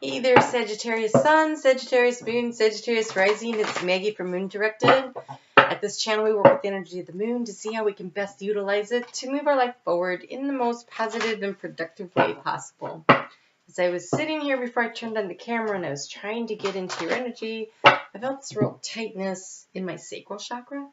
Hey there, Sagittarius Sun, Sagittarius Moon, Sagittarius Rising. It's Maggie from Moon Directed. At this channel, we work with the energy of the moon to see how we can best utilize it to move our life forward in the most positive and productive way possible. As I was sitting here before I turned on the camera and I was trying to get into your energy, I felt this real tightness in my sacral chakra.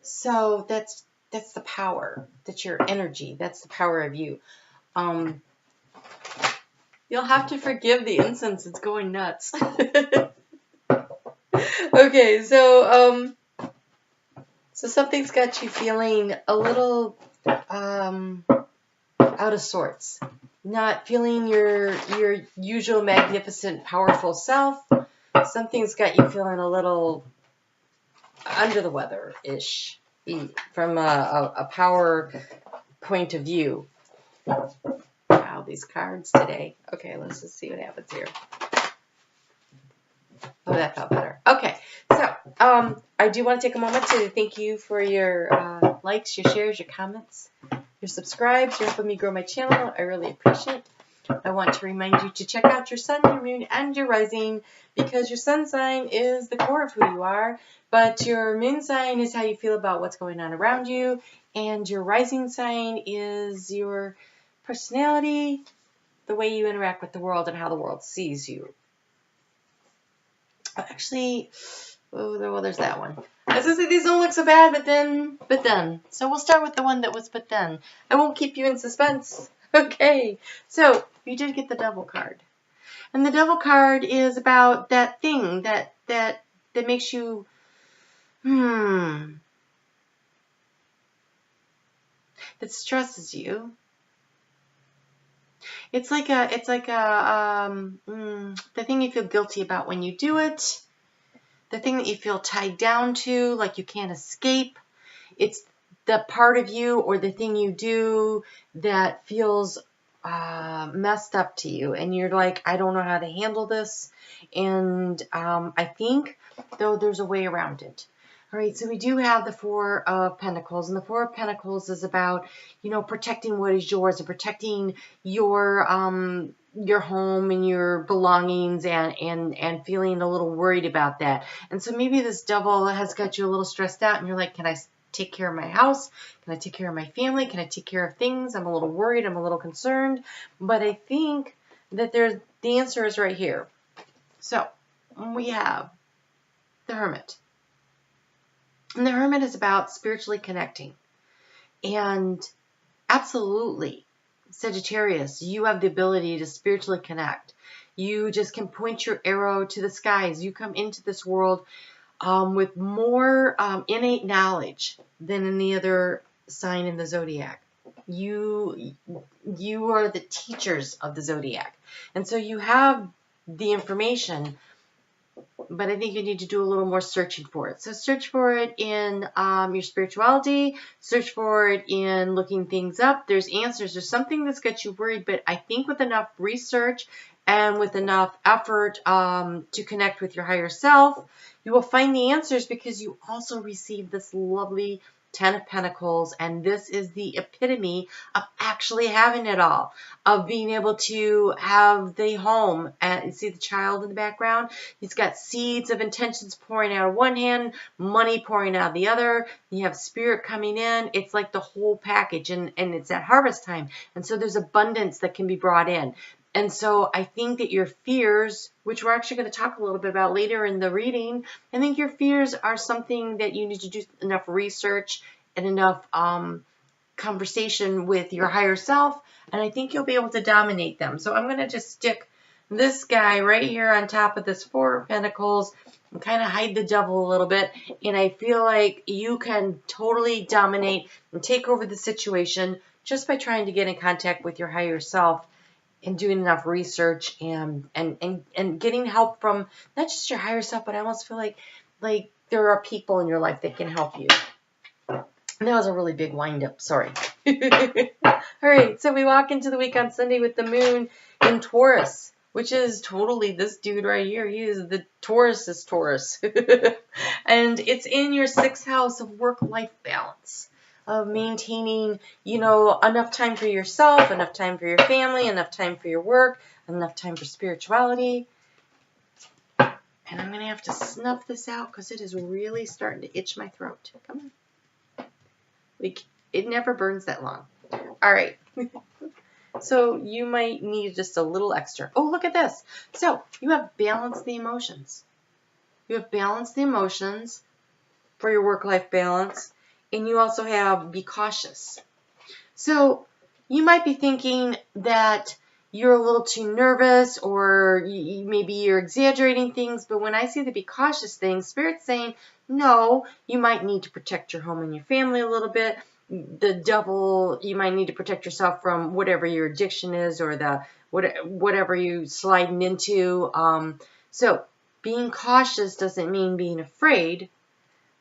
So that's the power. That's your energy. That's the power of you. You'll have to forgive the incense. It's going nuts. Okay, so something's got you feeling a little out of sorts. Not feeling your usual magnificent, powerful self. Something's got you feeling a little under the weather-ish from a power point of view. Wow, these cards today. Okay, let's just see what happens here. Oh, that felt better. Okay, so I do want to take a moment to thank you for your likes, your shares, your comments, your subscribes. You're helping me grow my channel. I really appreciate it. I want to remind you to check out your sun, your moon, and your rising, because your sun sign is the core of who you are, but your moon sign is how you feel about what's going on around you, and your rising sign is your personality, the way you interact with the world, and how the world sees you. Actually, oh, well, there's that one. I was going to say these don't look so bad, but then. So we'll start with the one that was but then. I won't keep you in suspense. Okay, so you did get the Devil card. And the Devil card is about that thing that makes you, that stresses you. It's like the thing you feel guilty about when you do it, the thing that you feel tied down to, like you can't escape. It's the part of you or the thing you do that feels messed up to you, and you're like, I don't know how to handle this, and I think, though, there's a way around it. All right, so we do have the Four of Pentacles, and the Four of Pentacles is about, protecting what is yours and protecting your home and your belongings and feeling a little worried about that. And so maybe this Devil has got you a little stressed out, and you're like, can I take care of my house? Can I take care of my family? Can I take care of things? I'm a little worried. I'm a little concerned. But I think that the answer is right here. So we have the Hermit. And the Hermit is about spiritually connecting. And absolutely, Sagittarius, you have the ability to spiritually connect. You just can point your arrow to the skies. You come into this world with more innate knowledge than any other sign in the zodiac. You are the teachers of the zodiac. And so you have the information, but I think you need to do a little more searching for it. So search for it in your spirituality. Search for it in looking things up. There's answers. There's something that's got you worried, but I think with enough research and with enough effort to connect with your higher self, you will find the answers, because you also receive this lovely Ten of Pentacles, and this is the epitome of actually having it all, of being able to have the home. And you see the child in the background? He's got seeds of intentions pouring out of one hand, money pouring out of the other. You have spirit coming in. It's like the whole package, and it's at harvest time. And so there's abundance that can be brought in. And so I think that your fears, which we're actually going to talk a little bit about later in the reading, I think your fears are something that you need to do enough research and enough conversation with your higher self, and I think you'll be able to dominate them. So I'm going to just stick this guy right here on top of this Four of Pentacles and kind of hide the Devil a little bit, and I feel like you can totally dominate and take over the situation just by trying to get in contact with your higher self and doing enough research and getting help from not just your higher self, but I almost feel like there are people in your life that can help you. And that was a really big wind-up. Sorry. All right, so we walk into the week on Sunday with the moon in Taurus, which is totally this dude right here. He is the Taurus. And it's in your 6th house of work-life balance. of maintaining, you know, enough time for yourself, enough time for your family, enough time for your work, enough time for spirituality. And I'm going to have to snuff this out because it is really starting to itch my throat. Come on. Like, it never burns that long. All right. So you might need just a little extra. Oh, look at this. So you have balanced the emotions. You have balanced the emotions for your work-life balance. And you also have be cautious. So you might be thinking that you're a little too nervous, or maybe you're exaggerating things, but when I see the be cautious thing, Spirit's saying, no, you might need to protect your home and your family a little bit. The devil, you might need to protect yourself from whatever your addiction is, or the whatever you sliding into. So being cautious doesn't mean being afraid.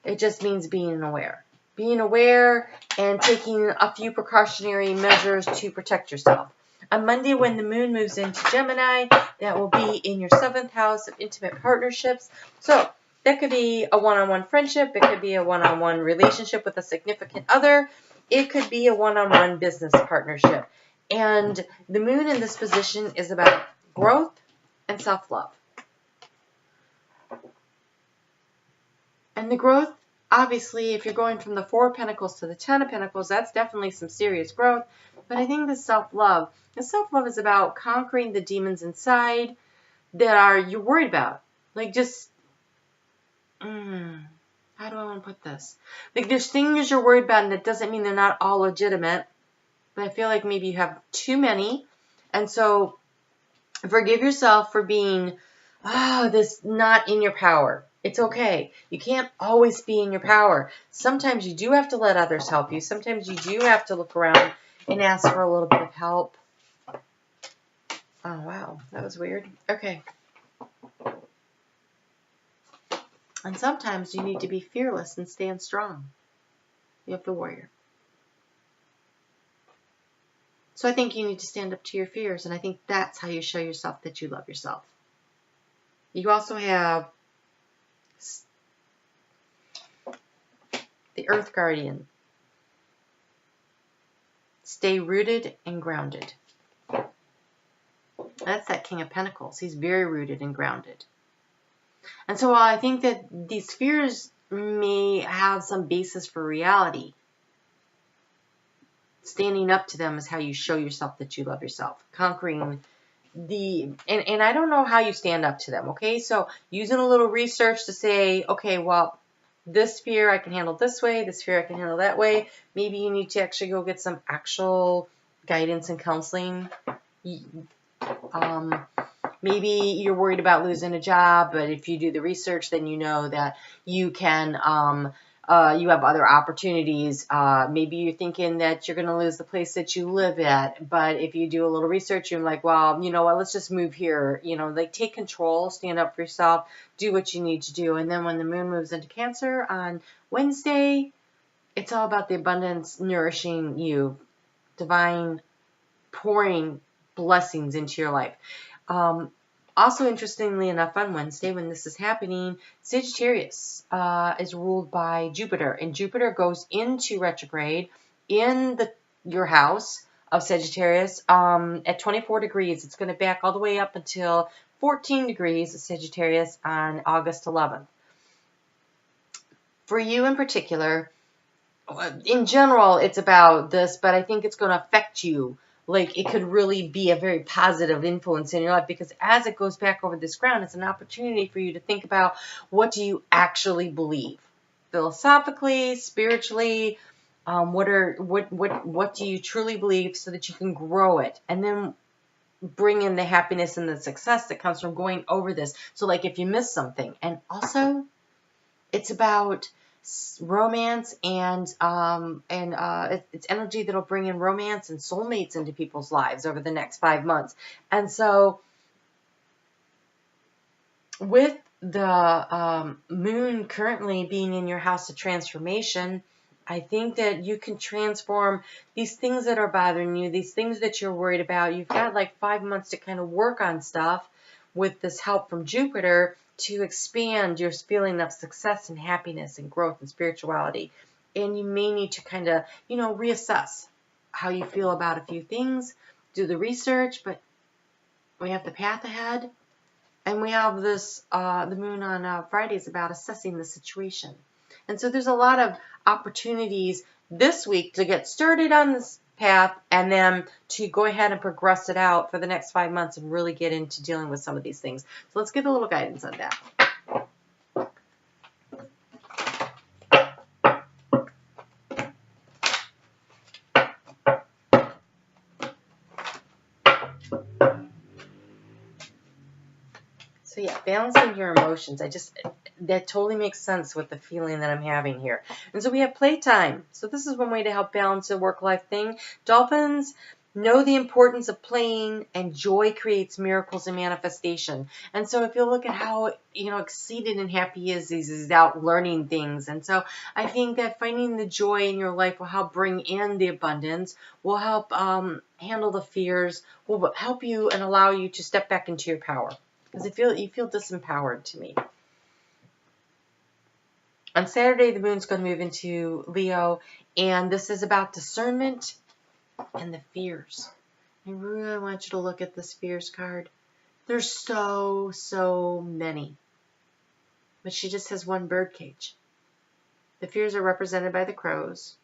It just means being aware. Being aware and taking a few precautionary measures to protect yourself. On Monday, when the moon moves into Gemini, that will be in your 7th house of intimate partnerships. So that could be a one-on-one friendship. It could be a one-on-one relationship with a significant other. It could be a one-on-one business partnership. And the moon in this position is about growth and self-love. And the growth, obviously, if you're going from the 4 of Pentacles to the 10 of Pentacles, that's definitely some serious growth. But I think the self-love is about conquering the demons inside that you're worried about. Like just, how do I want to put this? Like there's things you're worried about, and that doesn't mean they're not all legitimate. But I feel like maybe you have too many. And so forgive yourself for being, this not in your power. It's okay. You can't always be in your power. Sometimes you do have to let others help you. Sometimes you do have to look around and ask for a little bit of help. Oh, wow. That was weird. Okay. And sometimes you need to be fearless and stand strong. You have the warrior. So I think you need to stand up to your fears, and I think that's how you show yourself that you love yourself. You also have the Earth Guardian. Stay rooted and grounded. That's that King of Pentacles. He's very rooted and grounded. And so I think that these fears may have some basis for reality. Standing up to them is how you show yourself that you love yourself. Conquering and I don't know how you stand up to them, okay? So using a little research to say, okay, well, this fear I can handle this way, this fear I can handle that way. Maybe you need to actually go get some actual guidance and counseling. Maybe you're worried about losing a job, but if you do the research, then you know that you can, you have other opportunities. Maybe you're thinking that you're going to lose the place that you live at, but if you do a little research, you're like, well, you know what, let's just move here. You know, like take control, stand up for yourself, do what you need to do. And then when the moon moves into Cancer on Wednesday, it's all about the abundance nourishing you, divine pouring blessings into your life. Also, interestingly enough, on Wednesday, when this is happening, Sagittarius is ruled by Jupiter, and Jupiter goes into retrograde in your house of Sagittarius at 24 degrees. It's going to back all the way up until 14 degrees of Sagittarius on August 11th. For you in particular, in general, it's about this, but I think it's going to affect you. Like, it could really be a very positive influence in your life, because as it goes back over this ground, it's an opportunity for you to think about, what do you actually believe? Philosophically, spiritually, what do you truly believe, so that you can grow it, and then bring in the happiness and the success that comes from going over this. So like if you miss something, and also it's about romance and it's energy that'll bring in romance and soulmates into people's lives over the next 5 months. And so with the moon currently being in your house of transformation, I think that you can transform these things that are bothering you, these things that you're worried about. You've got like 5 months to kind of work on stuff with this help from Jupiter, to expand your feeling of success and happiness and growth and spirituality. And you may need to kind of, reassess how you feel about a few things, do the research, but we have the path ahead, and we have this, the moon on Fridays about assessing the situation. And so there's a lot of opportunities this week to get started on this path and then to go ahead and progress it out for the next 5 months and really get into dealing with some of these things. So let's get a little guidance on that. So yeah, balancing your emotions. That totally makes sense with the feeling that I'm having here. And so we have playtime. So this is one way to help balance a work-life thing. Dolphins know the importance of playing, and joy creates miracles and manifestation. And so if you look at how, exceeded and happy he is, he's out learning things. And so I think that finding the joy in your life will help bring in the abundance, will help handle the fears, will help you and allow you to step back into your power. Because you feel disempowered to me. On Saturday, the moon's going to move into Leo, and this is about discernment and the fears. I really want you to look at this fears card. There's so many. But she just has one bird cage. The fears are represented by the crows.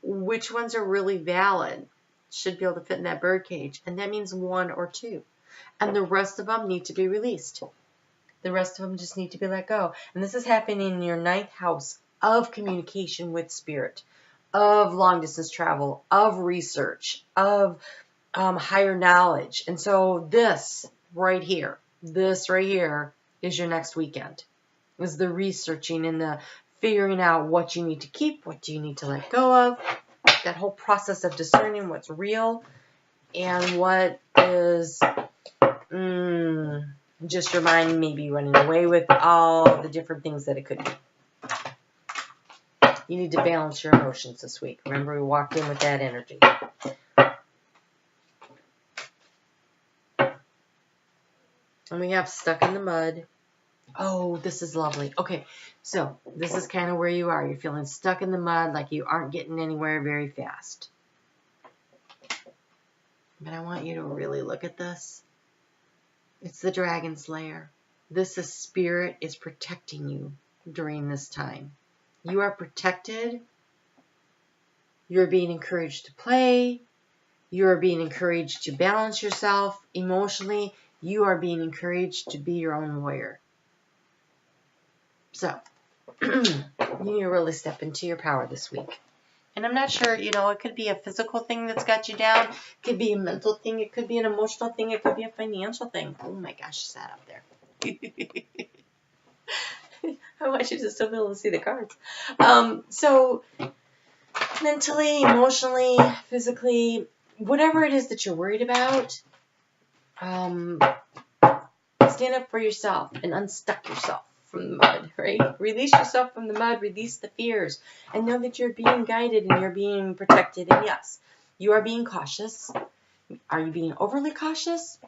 Which ones are really valid should be able to fit in that bird cage, and that means 1 or 2. And the rest of them need to be released. The rest of them just need to be let go. And this is happening in your 9th house of communication with spirit, of long distance travel, of research, of higher knowledge. And so this right here is your next weekend. Is the researching and the figuring out what you need to keep, what do you need to let go of. That whole process of discerning what's real and what is just your mind maybe running away with all the different things that it could be. You need to balance your emotions this week. Remember, we walked in with that energy. And we have stuck in the mud. Oh, this is lovely. Okay, so this is kind of where you are. You're feeling stuck in the mud, like you aren't getting anywhere very fast. But I want you to really look at this. It's the dragon's lair. This is spirit is protecting you during this time. You are protected. You're being encouraged to play. You are being encouraged to balance yourself emotionally. You are being encouraged to be your own warrior. So, you need to really step into your power this week. And I'm not sure, it could be a physical thing that's got you down. It could be a mental thing. It could be an emotional thing. It could be a financial thing. Oh my gosh, it's that up there. I want you to still be able to see the cards. So, mentally, emotionally, physically, whatever it is that you're worried about, stand up for yourself and unstuck yourself from the mud, right? Release yourself from the mud, release the fears, and know that you're being guided and you're being protected. And yes, you are being cautious. Are you being overly cautious?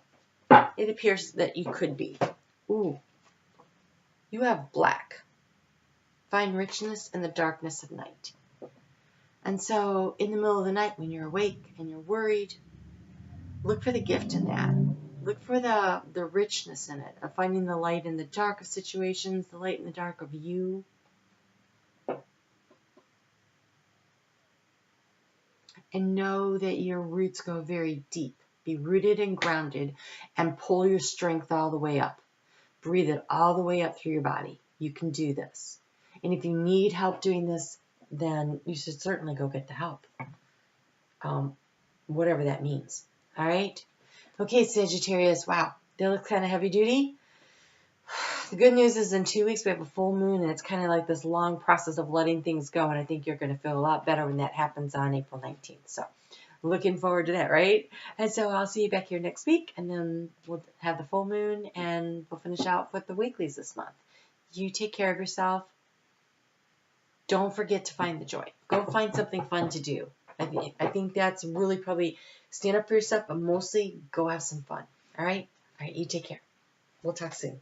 It appears that you could be. Ooh, you have black. Find richness in the darkness of night. And so in the middle of the night when you're awake and you're worried, look for the gift in that. Look for the richness in it, of finding the light in the dark of situations, the light in the dark of you. And know that your roots go very deep. Be rooted and grounded and pull your strength all the way up. Breathe it all the way up through your body. You can do this. And if you need help doing this, then you should certainly go get the help. Whatever that means. All right? Okay, Sagittarius. Wow, that looks kind of heavy duty. The good news is in 2 weeks we have a full moon, and it's kind of like this long process of letting things go, and I think you're going to feel a lot better when that happens on April 19th. So looking forward to that, right? And so I'll see you back here next week, and then we'll have the full moon, and we'll finish out with the weeklies this month. You take care of yourself. Don't forget to find the joy. Go find something fun to do. I think that's really probably stand up for yourself, but mostly go have some fun. All right? All right, you take care. We'll talk soon.